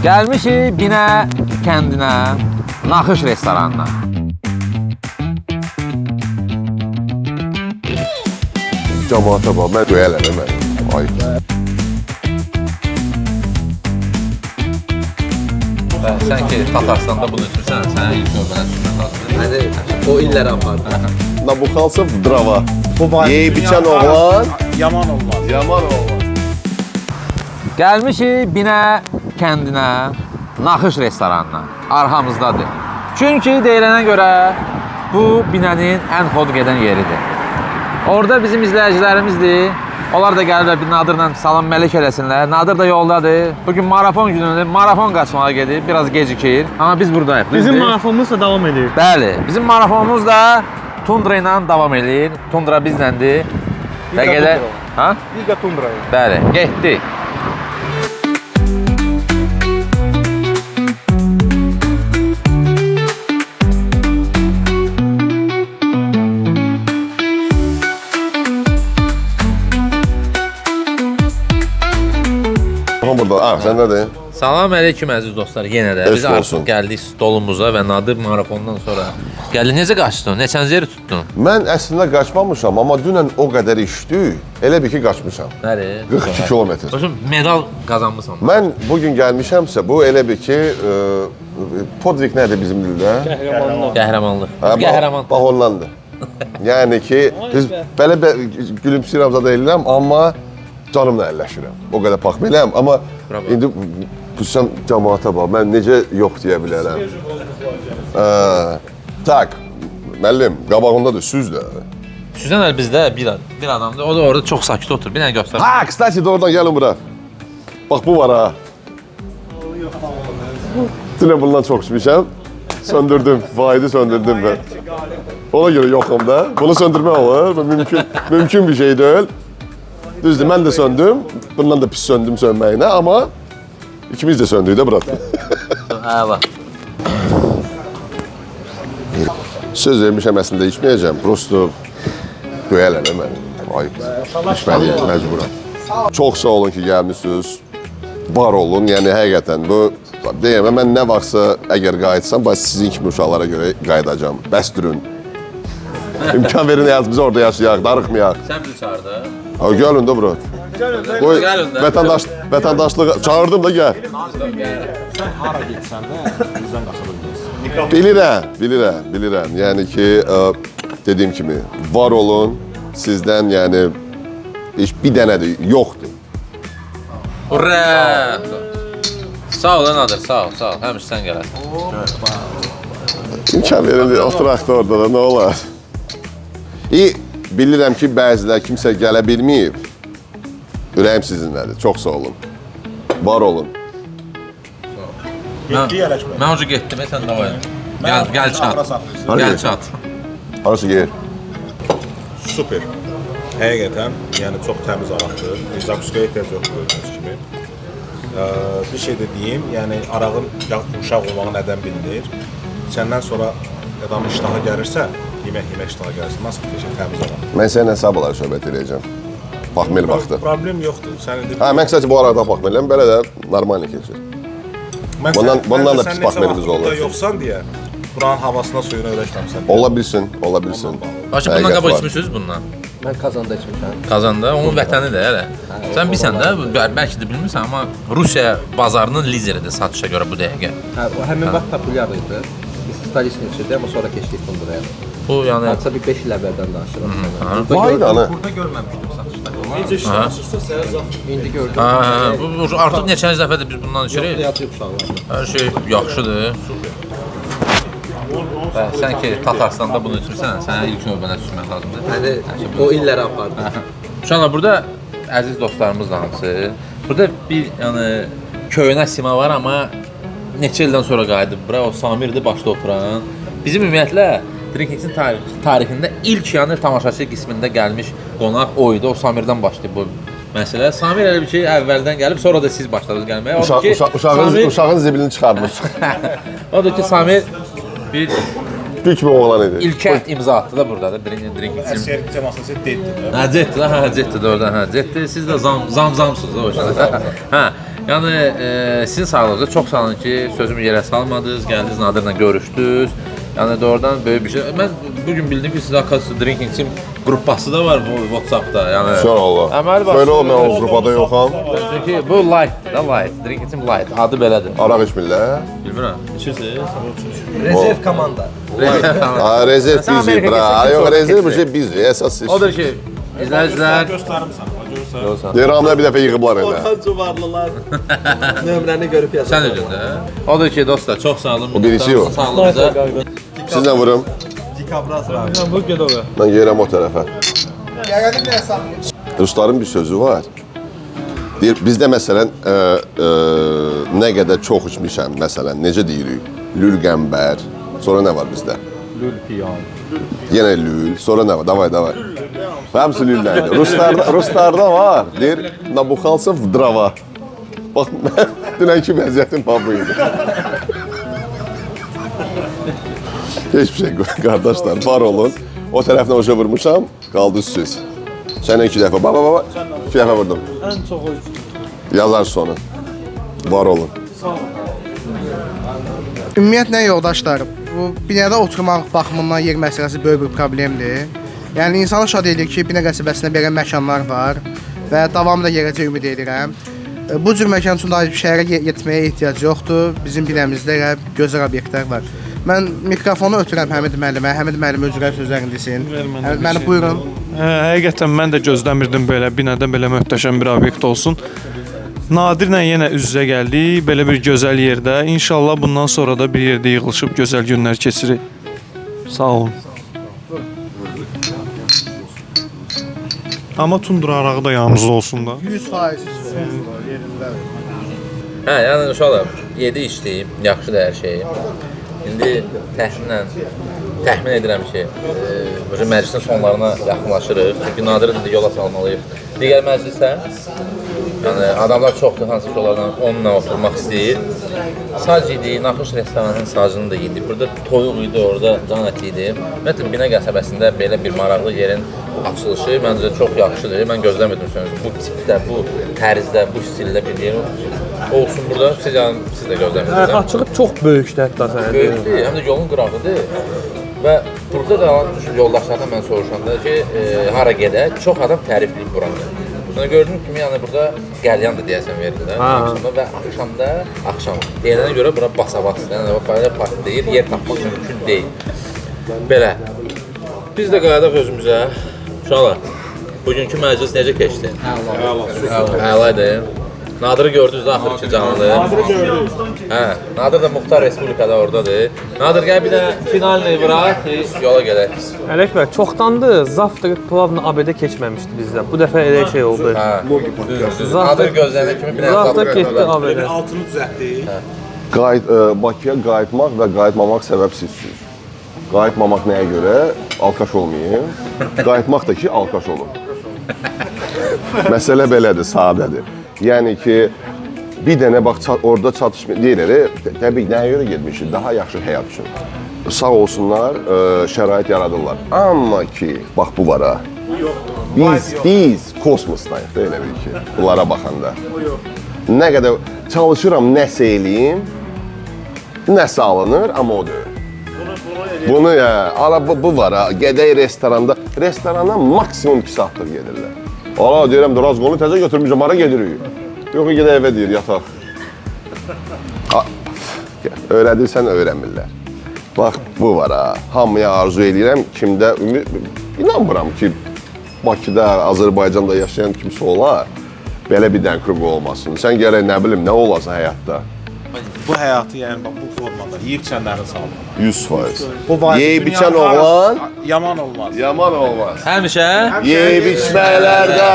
Gəlmişik Binə kəndinə, Naxış restoranına. Cəmaata bax, mən döyələm mən. Ay. Sən ki, Tatarstanda bunu içmirsən, sənə ilk növbənə düşmək lazımdır. O illəri apardı. Nabuxalsov drava. Yeyib içən oğlan. Yaman olmaz. Yaman oğlan. Gəlmişik Binə kəndinə, Naxış restoranına. Arxamızdadır. Çünki deyilənə görə bu Binənin ən xod gedən yeridir. Orada bizim izləyicilərimizdir. Onlar da gəlirlər bir Nadırla salam məlik eləsinlər. Nadır da yoldadır. Bugün marafon günüdür. Marafon qaçmağa gedib. Biraz gecikir. Amma biz buradayıq. Bizim marafonumuz da davam edir. Bəli. Bizim marafonumuz da Tundra ilə davam edir. Tundra bizləndir. Və gedək. Ha? Biz də Tundrayıq. Bəli. Getdik. Burada, sən nədir? Salam əleyküm əziz dostlar, yenə də biz artıq gəldik stolumuza və Nadir marafondan sonra gəldik. Necə qaçdın? Neçənci yeri tutdun? Mən əslində qaçmamışam, amma dünən o qədər işdi, elə bir ki qaçmışam. Nəri? 42 kilometr. Başım medal qazanmışam. Mən bugün gəlmişəmsə, bu elə bir ki, podvik nədir bizim dildə? Qəhrəmanlıq. Qəhrəman. Bax ondandır. Yəni ki, biz belə gülümsəyirəm zada eləyirəm, amma canımla əlləşirəm. O qədər paxmeləm, amma indi büsəm cəmaata bax, mən necə yox deyə bilərəm. Tak, müəllim, qabağındadır, süz də. Süzən əl bizdə bir adamdır, o da orada çox sakit otur, bir dənə göstər. Ha, kstati, oradan gəlin bura. Bax, bu var ha. Dünə bundan çox içmişəm, söndürdüm, vaydı söndürdüm mən. Ona görə yoxum da, bunu söndürmək olur, mümkün bir şey deyil. Düzdür, mən də söndüm, bundan da pis söndüm sönməyinə, amma ikimiz də söndük də, brat. Əla. Söz vermişəm əslində içməyəcəm, prosto döyələm mən. Ay, içməliyəm, məcburam. Çox sağ olun ki, gəlmişsiniz, var olun, yəni həqiqətən bu, deyəm, mən nə vaxtsa əgər qayıtsam, sizin kimi uşaqlara görə qayıdacam, bəsdürün. İmkan verin, biz orada yaşayaq, darıxmayaq. Sən bizi çağırdı. Gəlin də, brat. Qoy, vətəndaşlıq, çağırdım da, gəl. Sən hara getsən də bizdən qaça bilməyisən. Bilirəm. Yəni ki, dediyim kimi, var olun, sizdən, yəni, heç bir dənədir, yoxdur. Hurra! Sağ ol, Nadir, sağ ol. Həmişə sən gələr. İmkan verin, oturaq da orada da, nə olar? Bilirəm ki, bəzilər kimsə gələ bilməyib. Ürəyim sizinlədir, çox sağ olun. Var olun. Mən önce getdim, sən də var. Gəl çat. Gəl çat. Harası geyir? Super. Həqiqətən, yəni çox təmiz araqdır. Zakuskaya ehtiyac yoxdur gördüyünüz kimi. Bir şey də deyim, yəni arağın uşaq olmağı nədən bilinir? Səndən sonra adamın iştahı gəlirsə, yemək iştahı gəlirsə, nasıl keçir təmiz araq? Mən səninlə sabahları söhbət edəcəm. Paxmel vaxtı. Problem yoxdur. Mən qısaca bu arada paxmeləm, belə də normal keçir. Bundan da pis paxmelimiz olur. Sən yoxsan deyə, buranın havasına, suyuna öyrəşməmsən. Ola bilsin. Başka bundan qabaq içmişsiniz bundan? Mən Kazanda içmişəm. Kazanda, onun vətənidir hələ. Sən bilsən də, bəlkə də bilmirsən, amma Rusiya bazarının lideridir satışa görə bu dəqiqə. O həmin vaxt populyar idi. Biz Stalisini içirdik, amma sonra keçdik Tundraya. Bu yəni... Hatta bir 5 il əvvəldən danışırım. Vay da, Burada görməmişdim satışda. Necə işləşirsə səhər zaf. İndi gördüm. Bu artıq neçənci dəfədir biz bundan içirik. Yatıb uşaqlar. Hər şey yaxşıdır. Sən ki, Tatarstanda bunu içmirsən, sənə ilk növbənə düşmək lazımdır. O illəri apardı. Uşaqlar, burada əziz dostlarımızla hamısı, burada bir köynə sima var, amma neçə ildən sonra qayıdıb bura, o Samirdir başda oturan. Bizim ümumiyyətlə Drinkingsin tarixində ilk tamaşaçı qismində gəlmiş qonaq o idi, o Samirdən başlayıb bu məsələ. Samir elə bir şey əvvəldən gəlib, sonra da siz başladınız gəlməyə. Uşağın zibilini çıxarmış. Odur ki, Samir bir Büyük bir oğlan idi. İlkət imza attı da burada da Drinkingsin. Əsgər temasısı Jet'dir. Jet'dir, Jet'dir oradan, Jet'dir. Siz də zamsınız o işdə. Yəni sizin sağlığınıza çox sağ olun ki, sözümü yerə salmadınız, gəldiniz Nadirlə görüşdünüz. Yəni doğrudan böyük bir şey. Mən bugün bildim ki, sizin Akası Drinking Team qrupası da var WhatsApp-da. Yəni İnşallah. Əməli bax. Böyle ol, mən o qrupada yoxam. Çünki bu light, da light. Drinking Team light. Adı belədir. Araq içmirlər. Bilmirəm. İçirsiniz? Rezerv komanda. Ha, rezerv Sən bizi, Amerika bra. keçirsən, Yox, sonra rezerv bir keçir. şey bizi, əsas iş. Odur ki, izləyicilər Göstərim sənə, görürsən. Deyirəm bir dəfə yığıblar elə. Cuvarlılar nömrəni görüb yazır. sən özün də. Odur ki, dostlar, çox sağ olun. O birisi yox. Sağlığınıza. Sizlə vurum. Dikabraz abi. Mən yerəm o tərəfə. Rusların bir sözü var. Deyir, bizdə məsələn nə qədər çox içmişəm, məsələn, necə deyirik? Lül qəmbər. Sonra nə var bizdə? Lül piyan. Yenə lül. Sonra nə var? Davay. Hamısı lüllərdir. Ruslarda var. Deyir, nabuxalsın drava. Bax, dünənki vəziyyətim bu idi. Hiçbir şey qardaşlar, var olun. O tərəfdən oca vurmuşam, qaldı siz. Sənə 2 dəfə, baba, 2 dəfə vurdum. Ən çox o Yazar sonu. Var olun. Ümumiyyətlə yoldaşlar, bu binada oturmaq baxımından yer məsələsi böyük bir problemdir. Yəni insanı şad edir ki, Binə qəsəbəsində belə məkanlar var və davamlı da yerəcə ümid edirəm. Bu cür məkan üçün daha şəhərə getməyə ehtiyac yoxdur. Bizim binəmizdə elə gözəl obyektlər var. Mən mikrofonu ötürəm Həmid müəllimə. Həmid müəllim özünə sözlərini desin. Həmid müəllim buyurun. Həqiqətən mən də gözləmirdim belə binədə belə möhtəşəm bir obyekt olsun. Nadirlə yenə üz-üzə gəldik, belə bir gözəl yerdə. İnşallah bundan sonra da bir yerdə yığılışıb gözəl günlər keçirik. Sağ olun. Amma tundra arağı da yanımızda olsun da. 100% Hə, yəni uşaqlar, yedi içdik, yaxşıdır hər şey. İndi təxmin edirəm ki, məclisin sonlarına yaxınlaşırıq. Çünki Nadir indi yola salmalıyıq. Digər məclisə, yəni adamlar çoxdur, hansı ki, onlardan onunla oturmaq istəyir. Sac idi, Naxış restoranının sacını da yedik. Burada toyuq idi, orada can əti idi. Ümumiyyətlə, Binə qəsəbəsində belə bir maraqlı yerin açılışı məncə çox yaxşıdır. Mən gözləmirdim bu tipdə, bu tərzdə, bu stildə bir yer olsun burada. Siz də gözləmirsiniz. Açığı çox böyükdür hətta sənə. Böyükdür, həm də yolun qırağıdır. Və burada qalan yoldaşlardan mən soruşanda ki, hara gedək, çox adam tərifləyib buranı. Sonra gördüyüm kimi, yəni burada qəlyan da deyəsən verirlər axşamda və axşam deyilənə görə bura basa-bas, yəni belə partlayır, yer tapmaq mümkün deyil. Belə. Biz də qayıdaq özümüzə. Uşaqlar, bugünkü məclis necə keçdi? Əla idi. Nadir'i gördünüz də axır ki, canlı. Hə, Nadir də Muxtar Respublikada oradadır. Nadir, gəl bir də finalini bıraq, yola gedək. Ələk bəy, çoxdandır Zavtrak Plavna ABD keçməmişdi bizdə. Bu dəfə elə şey oldu. Hə, düzdür. Nadir gözləyənə kimi bir Zavtrak getdi ABD. Altını düzəltdik. Bakıya qayıtmaq və qayıtmamaq səbəbsizsiz. Qayıtmamaq nəyə görə? Alkaş olmayayım. Qayıtmaq da ki, alkaş olun. Məsələ belədir, sadədir. Yəni ki, bir dənə bax orada çatışma deyilir, təbii nəyə görə getmişik? Daha yaxşı həyat üçün. Sağ olsunlar, şərait yaradırlar. Amma ki, bax bu var ha. Biz kosmosdayıq da elə bil ki, bunlara baxanda. Nə qədər çalışıram, nəsə eləyim, nəsə alınır, amma o deyil. Bunu ya, bu var ha, gedək restoranda. Restorana maksimum 2 saatlıq gedirlər. Ala deyirəm, razqonu təzə götürmüşəm, hara gedirik? Yox, gedək evə deyir, yataq. Öyrədirsən, öyrənmirlər. Bax, bu var ha, hamıya arzu edirəm, kimdə inanmıram ki, Bakıda, Azərbaycanda yaşayan kimsə olar, belə bir dənə kruq olmasın. Sən gərək nə bilim, nə olasa həyatda? Bu həyatı, yəni bu formada, yiyib-içənlərin sağlığı. 100%. Yeyib-içən oğlan yaman olmaz. yaman olmaz. Həmişə Yeyib-içməklərdə